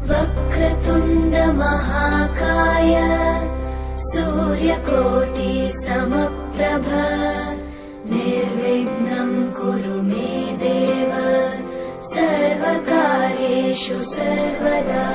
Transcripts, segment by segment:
वक्रतुण्ड महाकाय सूर्यकोटि समप्रभ निर्विघ्नं कुरु मे देव सर्वकार्येषु सर्वदा।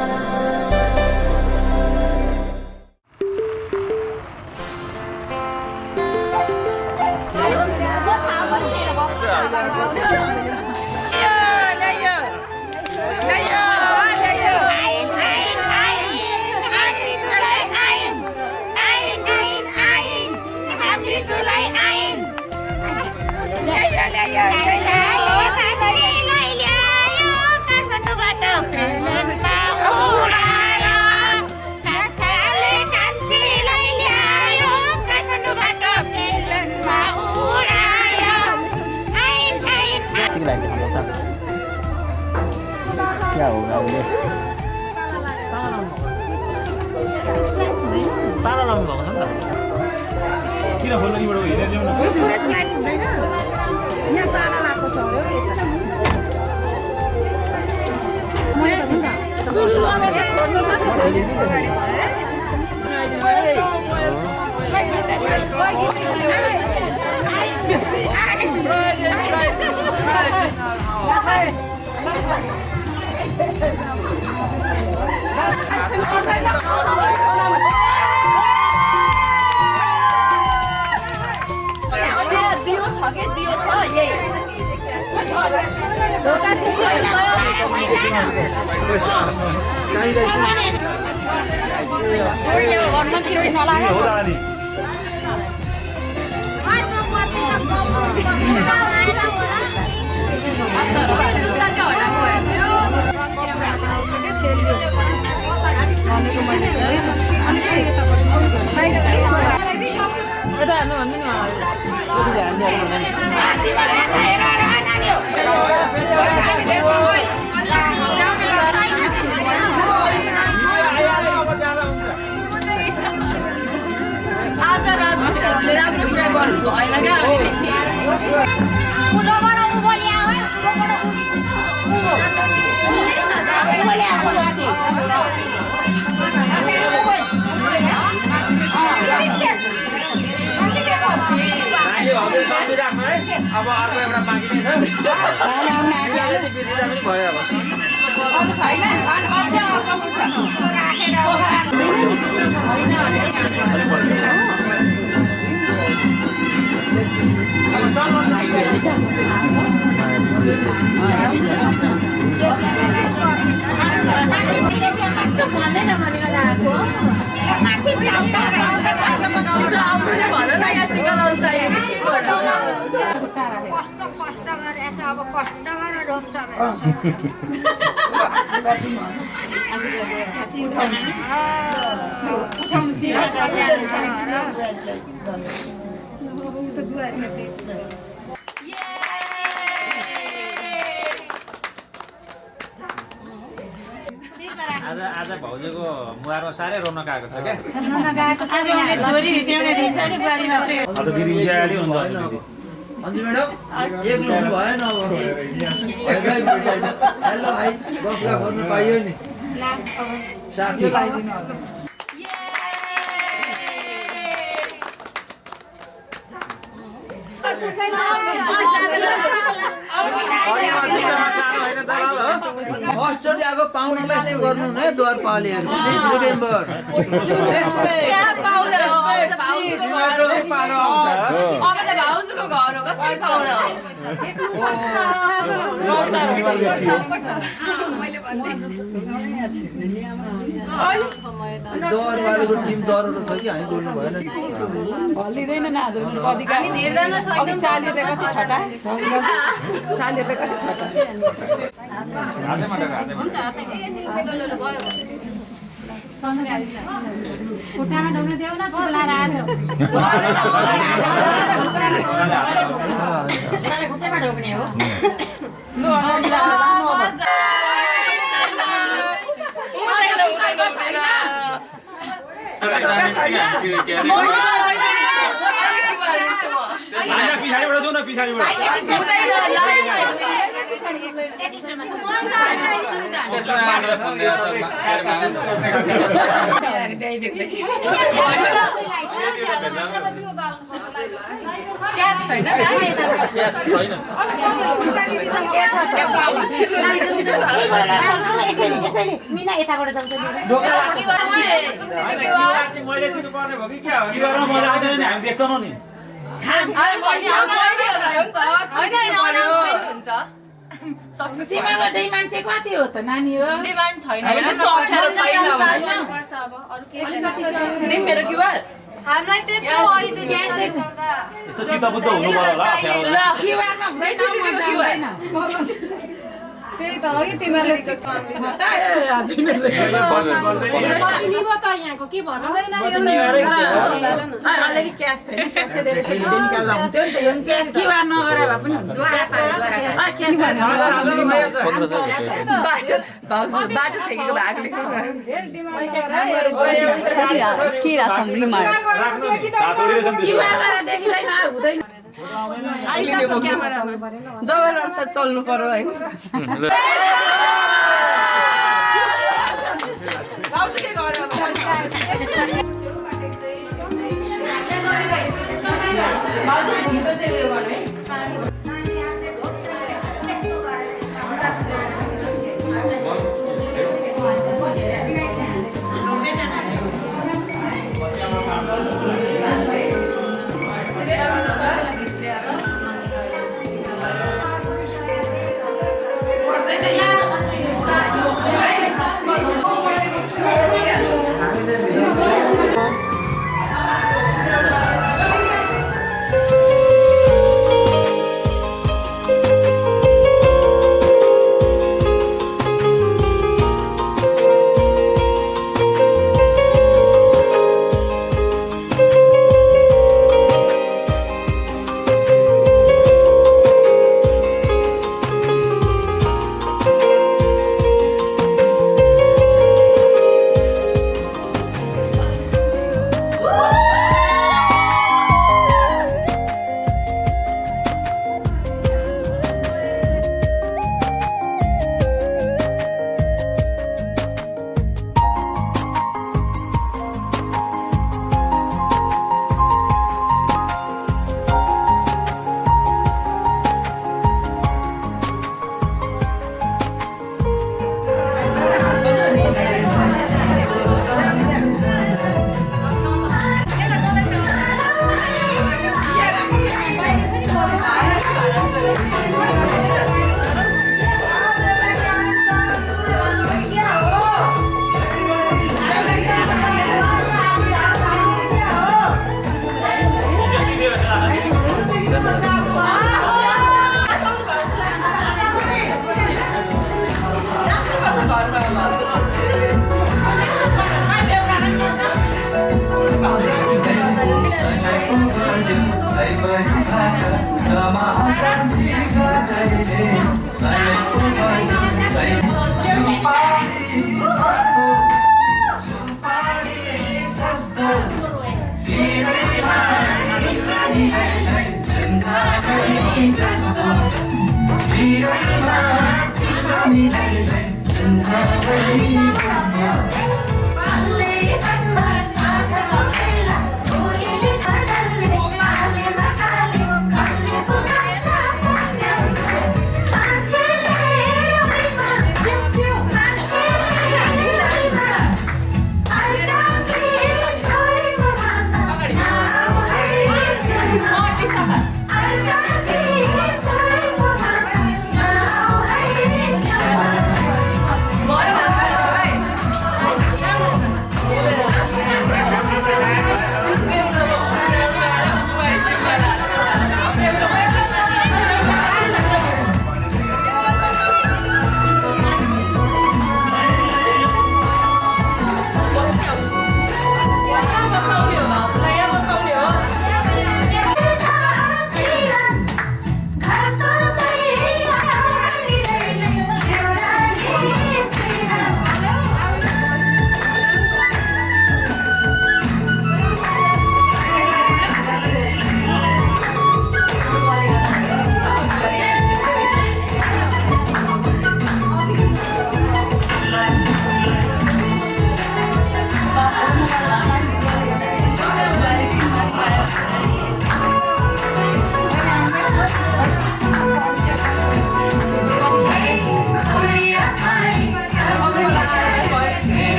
क्या होगा ये? तारा लाउनु भएको छ नि त किन खोल्नु यिबाट हिँडेर ल्याउनु स्लाइस हुँदैन यहाँ तारा लाएको छ आज राजले राम्रो कुरा गर्नु भएन क्या अलिकति अब अर्को एउटा बाँकी नै छ बिर्सिँदा पनि भयो अब आज भाउजूको मुहारमा साह्रै रौनक आएको छ क्या छोरी भित्राउने दिन्छ नि बुहारी मात्रै अब त दिदी उज्याली हुन्छ अहिले हजुर म्याडम एक लोन भएन अब हेलो भाइ बफला गर्नु पाइयो नि साथी फर्स्टचोटि अब पाहुनालाई यस्तो गर्नु है द्वारपालेहरू प्लिज रिमेम्बर भाउजूको घर हो कसरी पाउनु द्वारपालेको टिम दरहरू छ कि हामी बोल्नु भएन नि हल्लिँदैन नि आज अघि सालीले कति ठटा सालीले कति ठटा खुट्टामा ढोग्नु देऊ न चुला राख्यो खुट्टामा ढोग्ने हो पछाडिबाट जाउँ न पछाडिबाट मिना यताबाट जान्छ मैले दिनुपर्ने भयो कि क्या हो किरा मजा आउँदैन नि हामी देख्दैनौँ नि सीमामा चाहिँ मान्छे कति हो त नानी हो डिमान्ड छैन मेरो क्युआर हामीलाई त्यत्रो यस्तो चित्तबुद्ध हुनु पर्यो होला क्युआरमा हुँदैन त्यही त हो कि तिमीहरूले अलिअलि क्यास छैन क्यासै धेरै भिडियो निकाल्दा हुन्थ्यो नि क्यास क्युआर नगरे भए पनि हुन्छ बाटो छेकेको भाग लेख्नु के राखौँ रिमार्क क्युआर गरेर देखिँदैन हुँदैन जमाना अनुसार चल्नु पर्यो है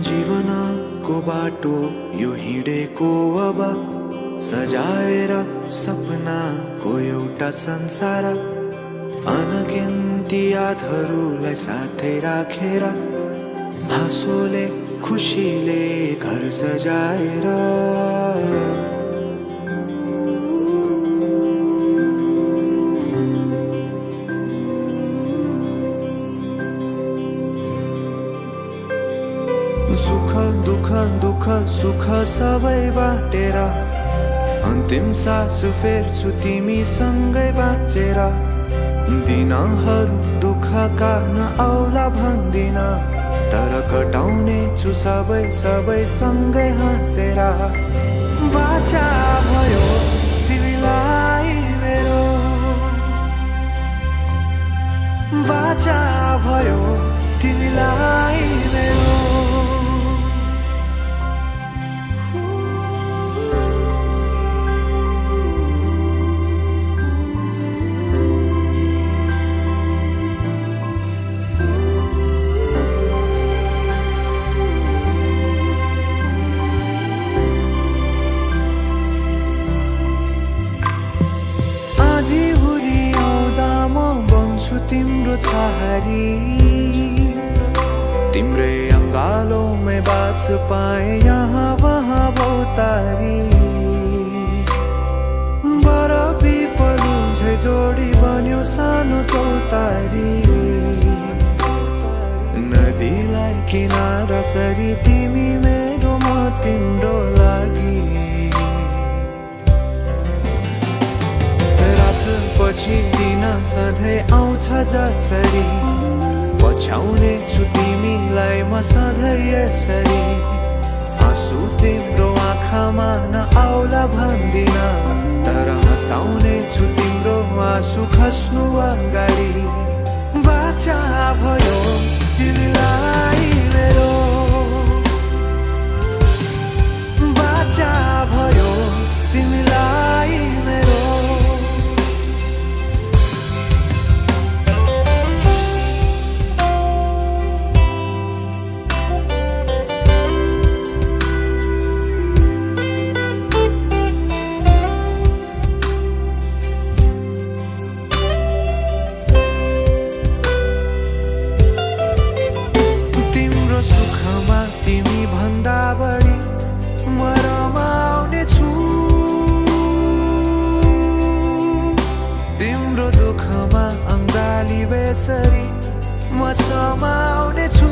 जीवनको बाटो यो हिँडेको अब सजाएर सपनाको एउटा संसार अनगिन्ती यादहरूलाई साथै राखेर हाँसोले खुसीले घर सजाएर सुख दुख दुख सुख सबै बाटेर अन्तिम सास फेर्छु तिमीसँगै बाँचेर दिनहरू दुःखका नआउला भन्दिन तर कटाउने छु सबै सबै सँगै हाँसेर बाचा भयो तिमीलाई मेरो बाचा भयो तिमीलाई मेरो तिम्रो छहारी तिम्रै अङ्गालोमै बास पाए यहाँ वहाँ बहुतारी बरफी पलु झै जोडी बन्यो सानो चौतारी नदीलाई किनारा सरी तिमी मेरो म तिम्रो लागि पछि दिन सधैँ आउँछ जसरी पछ्याउने छु तिमीलाई म सधैँ यसरी आँसु तिम्रो आँखामा नआउला भन्दिन तर हँसाउने छु तिम्रो आँसु खस्नु अगाडि बाचा भयो तिमीलाई मेरो बाचा भयो तिमीलाई मेरो बेसरी म समाउने छु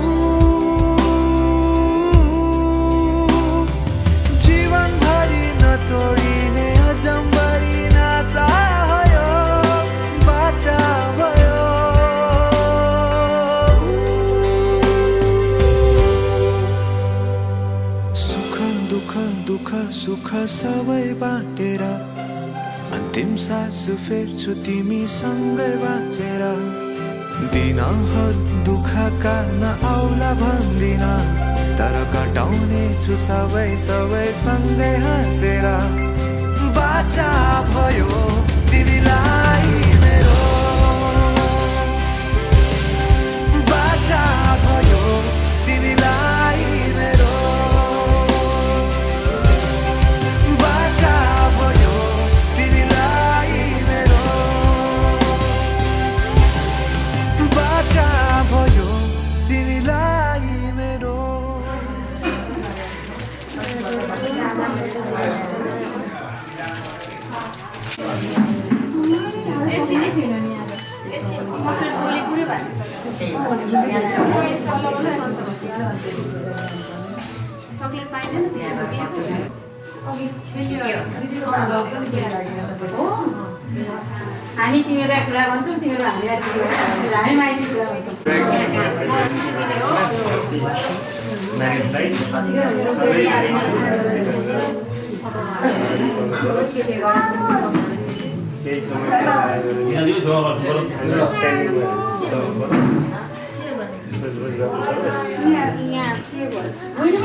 जीवनभरि नतोडिने अजम्बरी नाता भयो बाचा भयो सुख दुःख दुःख सुख सबै बाँटेर अन्तिम सास फेर्छु तिमीसँगै बाँचेर दिनहर दुःखका नआउला भन्दिन तर कटाउने छु सबै सबै सँगै हाँसेर बाचा भयो तिमीलाई मेरो बाचा भयो तिमीलाई मेरो बाचा भयो तिमीलाई मेरो बाचा भयो तिमीलाई मेरो चकलेट पाइँदैन हामी तिमीलाई कुरा भन्छौँ तिमीलाई हामी माइती कुरा भन्छौँ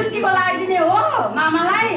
के लगाइदिने हो मामालाई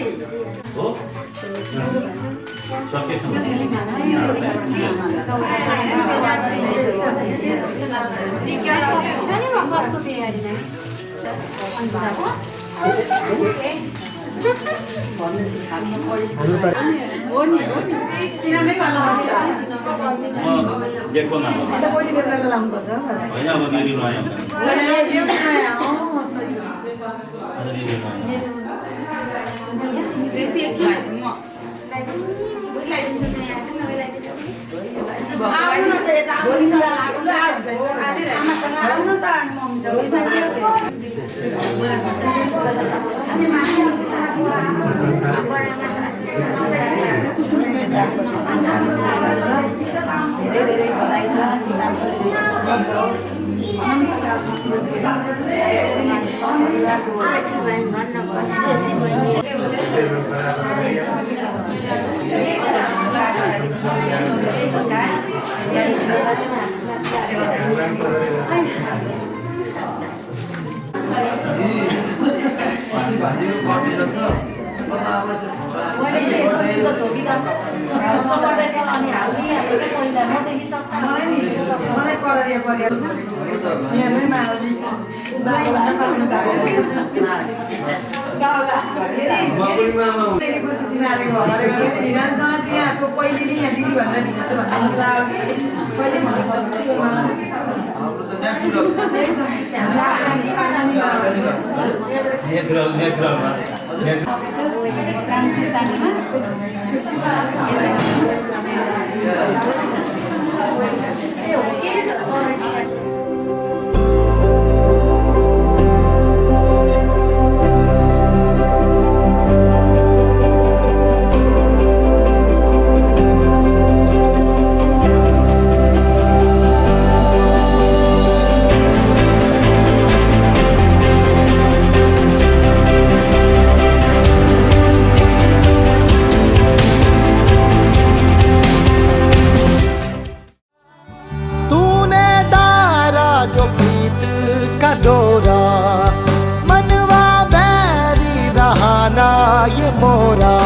ये मोरा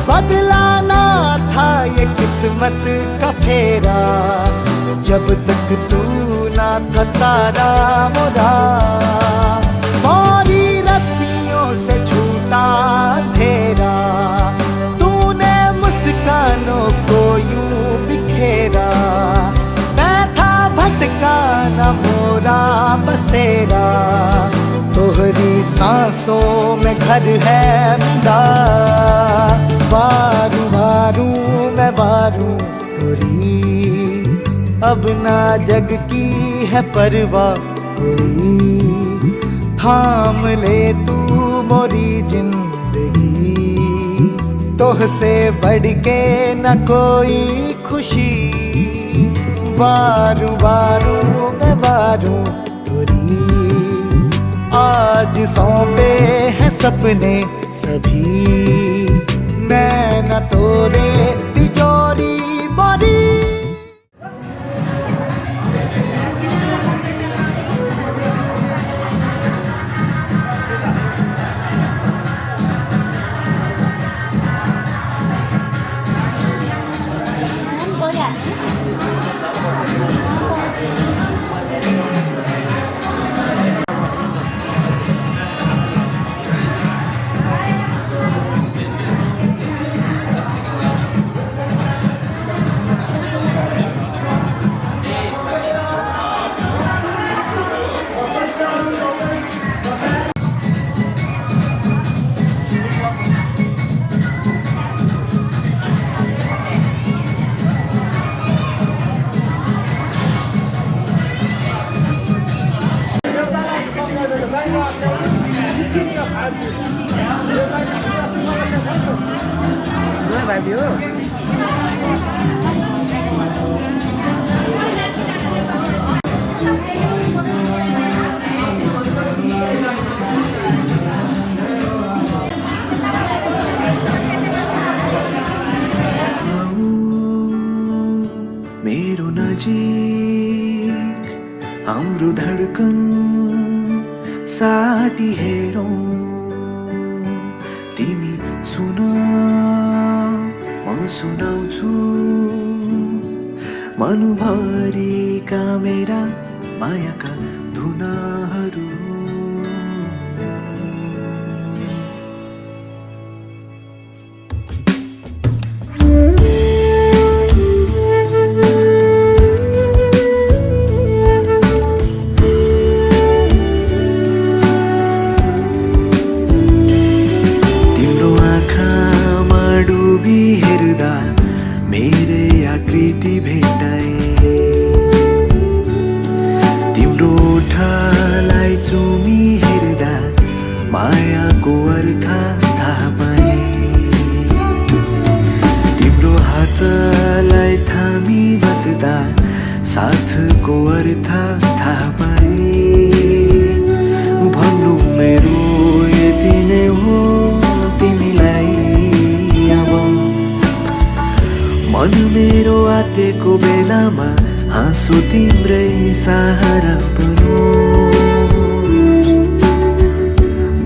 बदलाना था ये किस्मत का फेरा जब तक तू ना था तारा मोरा मोरी रत्तियों से छूटा अंधेरा तूने मुस्कानों को यूं बिखेरा मैं था भटका न मोरा बसेरा तोहरी सांसों में घर है मिला बारू बारू मैं बारू तोरी अब ना जग की है परवाह कोई, थाम ले तू मोरी जिंदगी, तोहसे बढ़ के न कोई खुशी, बारू बारू मैं बारू तोरी, आज सौंपे हैं सपने सभी, नैना तोरे तिजोरी मोरी। मेरो नजिक हाम्रो धडकन साटी हेरौं, तिमी सुन म सुनाउँछु मनभरिका मेरा मायाका धुनाहरू। हेर्दा मेरै आकृति भेटाए, तिम्रो ओठलाई चुमी हेर्दा मायाको अर्थ थाहा पाए, तिम्रो हातलाई थामी बस्दा साथको अर्थ थाहा पाए, भन्नु मेरो यति नै हो तिमीलाई मन मेरो आतेको बेलामा हाँसो तिम्रै सहारा बनो,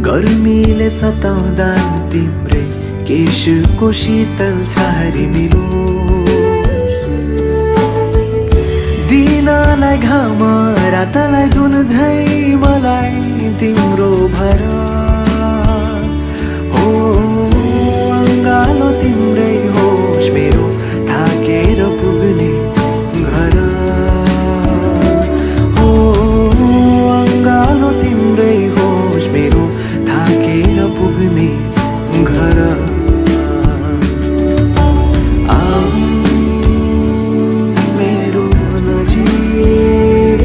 गर्मीले सताउँदा तिम्रै केशको शीतल छहारी मिलो, दिनलाई घाम रातलाई जुन झै मलाई तिम्रो भर हो, अङ्गालो तिम्रै होस् मेरो थाकेर पुग्ने घर हो, अङ्गालो तिम्रै होस् मेरो थाकेर पुग्ने घर। आऊ मेरो नजिक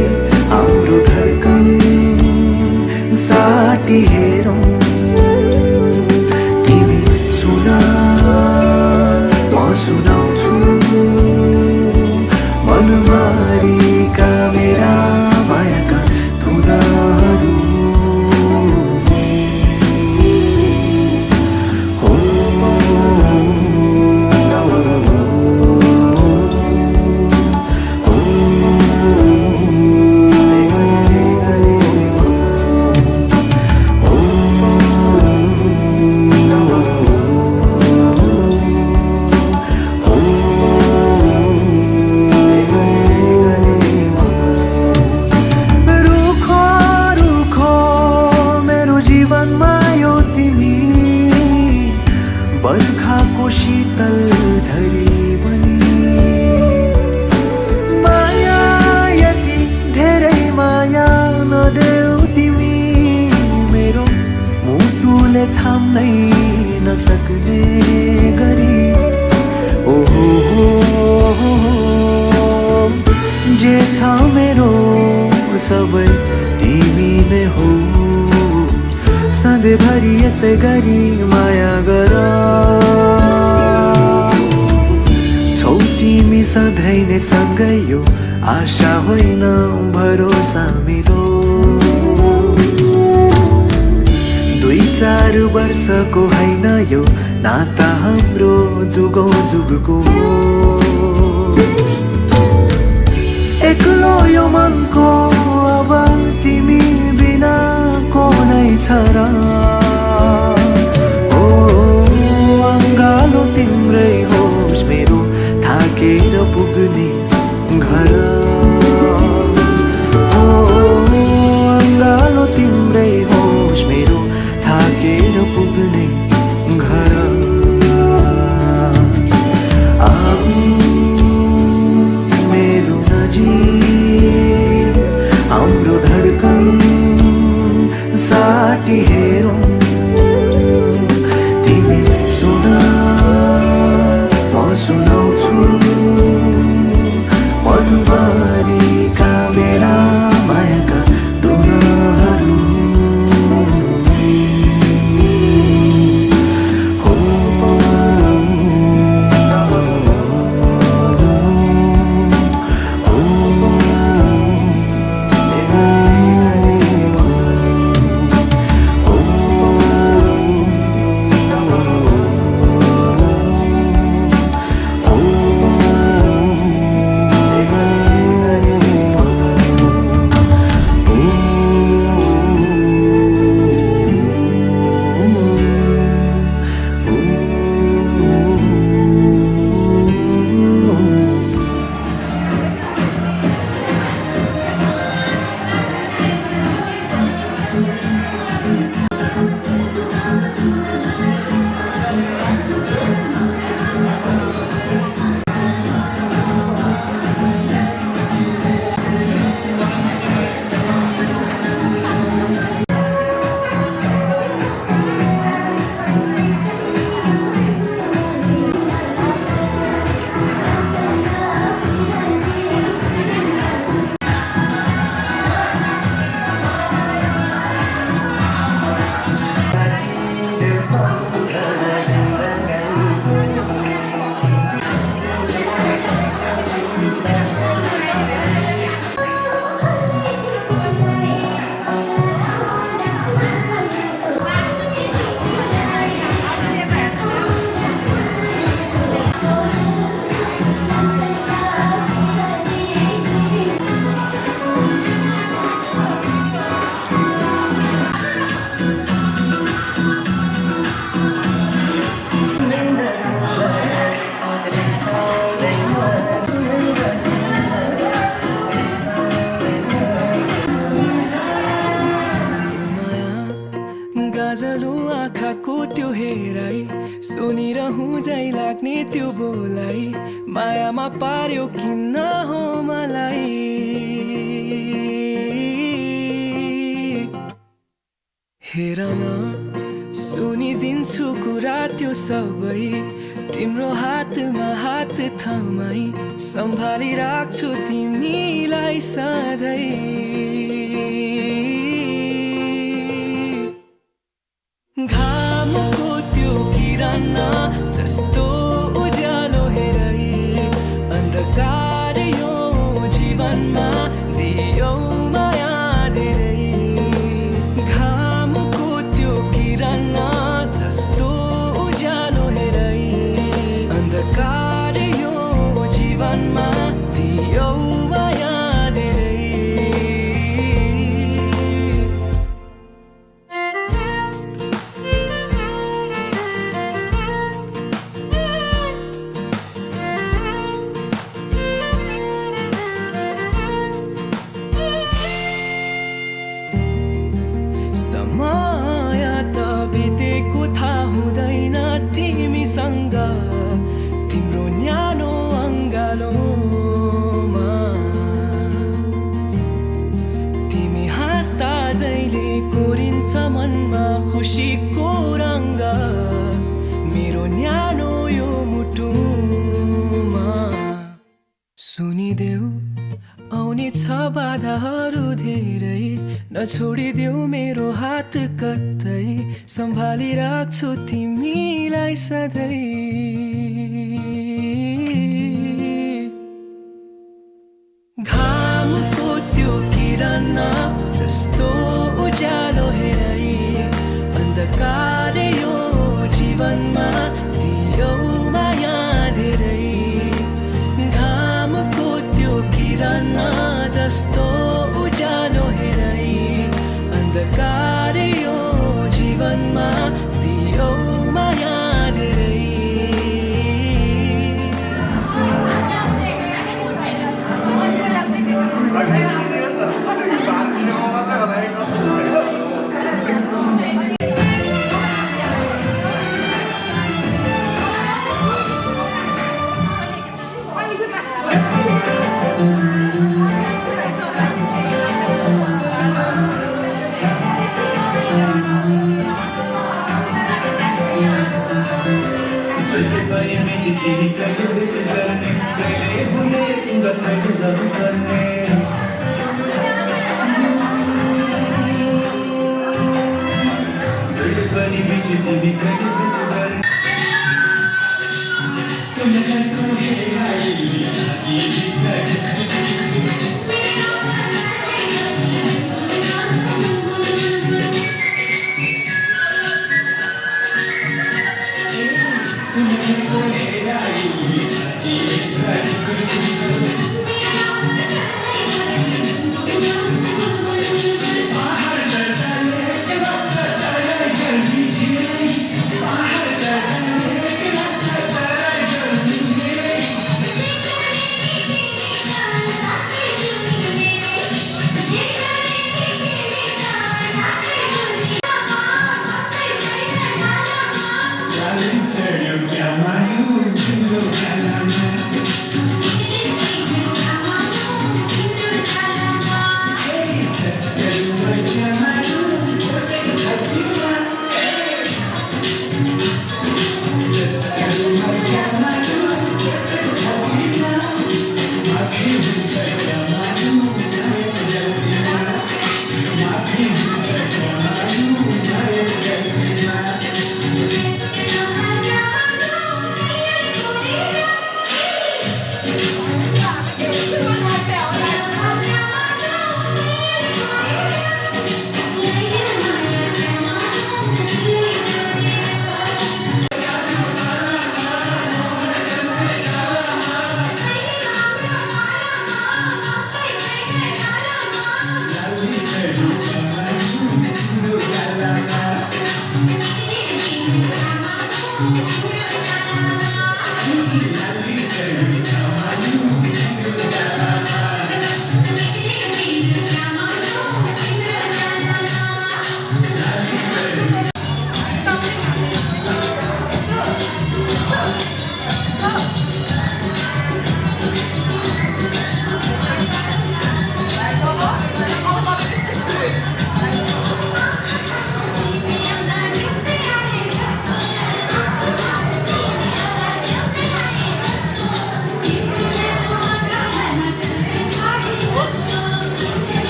हाम्रो धडकन साटी हेरौं, सबै तिमी नै हो सधैँभरि यसै गरी माया गर छौ तिमी सधैँ नै सँगै यो आशा होइन भरोसा मेरो 2-4 वर्षको होइन यो नाता हाम्रो जुगौँ जुगको एक्लो यो मनको अब तिमी बिना को नै छ र ओ अङ्गालो तिम्रै होस् मेरो थाकेर पुग्ने घर ओ अङ्गालो तिम्रै होस् मेरो थाकेर पुग्ने घर मेरो नजिक हाम्रो धडकन साटी हेरौँ तिमी सुन म सुनाउँछु मनभरिका मेरा मायाका धुनहरू गाजलो आँखाको त्यो हेराई सुनिरहँ झै लाग्ने त्यो बोलाइ मायामा पार्यो किन हो मलाई हेर न सुनिदिन्छु कुरा त्यो सबै तिम्रो हातमा हात थमाई सम्भाली राख्छु तिमीलाई सधैँ घामको त्यो किरण जस्तो उज्यालो हेरै अन्धकार यो जीवनमा दियो माया धेरै घामको त्यो किरण जस्तो उज्यालो हेरै अन्धकार यो जीवनमा दियो माया समय त बितेको थाहा हुँदैन तिमीसँग तिम्रो न्यानो अङ्गालोमा तिमी हाँस्दा जहिले कोरिन्छ मनमा खुसीको रङ्ग मेरो न्यानो यो मुटुमा सुनिदेऊ आउने छ बाधाहरू धेरै नछोडिदेऊ मेरो हात कतै सम्भाली राख्छु तिमीलाई सधैँ घामको त्यो किरण जस्तो उज्यालो हेरै अन्धकार यो जीवनमा दियो माया धेरै घामको त्यो किरण जस्तो उज्यालो हेरै अन्धकार यो जीवनमा दियो माया धेरै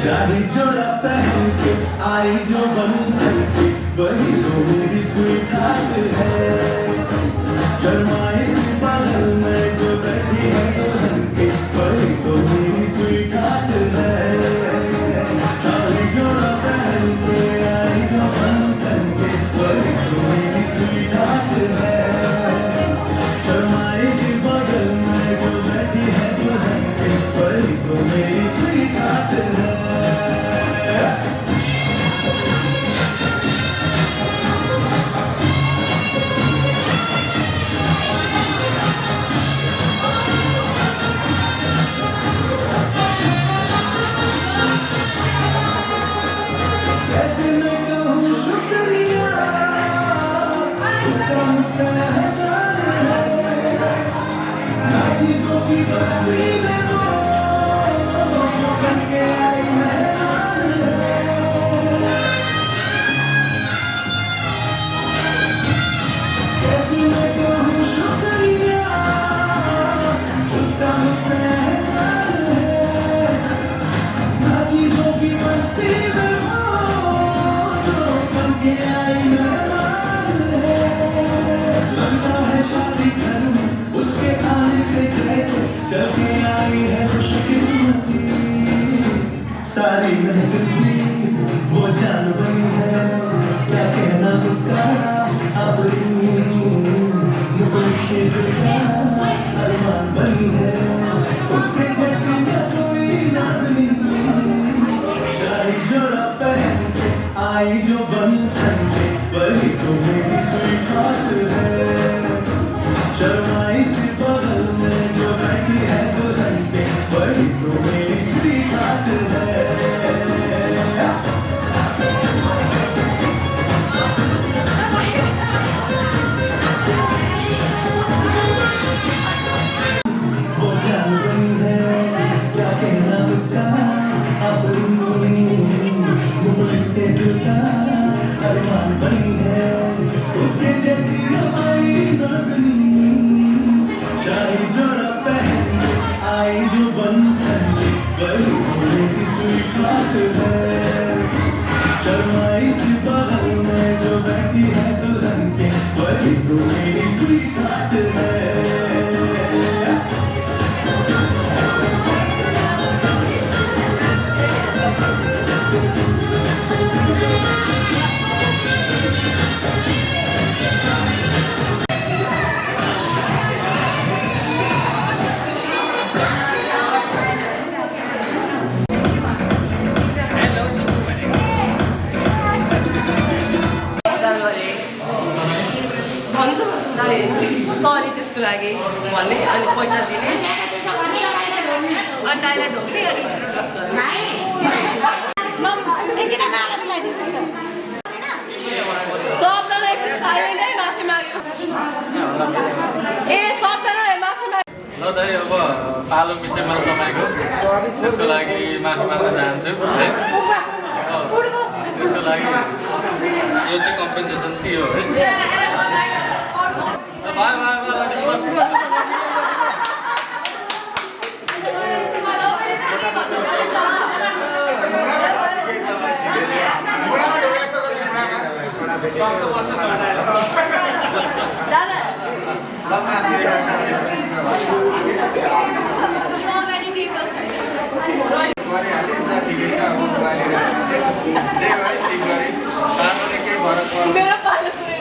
शाही जोड़ा पहन के आई जो बंधन के वही तो मेरी स्वीकार है। शर्माई सी बगल में जो बैठी है दुल्हन के वही तो मेरी स्वीकार है। शाही जोड़ा पहन के आई जो बंधन के वही तो मेरी स्वीकार है। शर्माई सी बगल में जो बैठी है दुल्हन के वही तो मेरी स्वीकार है। कैसे मैं कहूँ शुक्रिया उसका मुझ पे एहसान है। ना चीजों की बस्ती में वो जो बन के आई मेहमान है। कैसे मैं कहूँ शुक्रिया उसका मुझ पे एहसान है। ना चीजों की बस्ती में लगता है शादी घर में उसके आने से जैसे चल के आई है खुशकिस्मती। सारी महफिल की वो जान बनी है क्या कहना उसका अपनी उसके दिल का अरमान बनी है। उसके जैसी न कोई नाज़नी शाही जोड़ा पहन के आई जो बंधन के वही तो मेरी स्वीकार है। शर्माई सी बगल में जो बैठी है दुल्हन के वही तो मेरी स्वीकार है। वो जान बनी है क्या कहना उसका अपनी इसके दिल का अरमान बनी है। उसके जैसी न कोई नाज़नी शाही जोड़ा पहन के आई जो बंधन के वही तो मेरी स्वीकार है। शर्माई सी बगल में जो बैठी है दुल्हन के वही तो मेरी स्वीकार बात है सरी त्यसको लागि भन्ने अनि पैसा दिने अनि टाइलेट ढोक्ने अनि ब्रस गर्ने सबजना एकछिन साइलेन्टै माफी माग्यो ए सबजना माफी माग्यो ल दाइ अब पालो विषयमा तपाईँको त्यसको लागि माफी माग्न चाहन्छु है त्यसको लागि यो चाहिँ कम्पेन्सेसन थियो है बाई बाई बाई डिस्पर्स मेरो पालो पुरै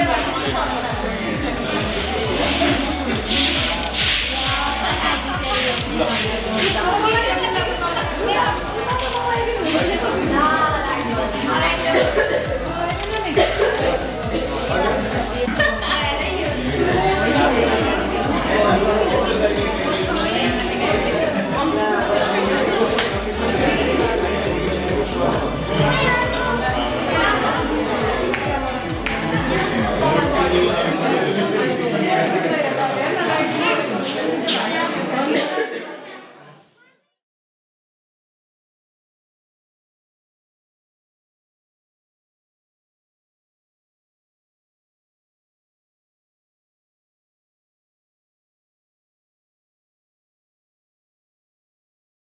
मेरा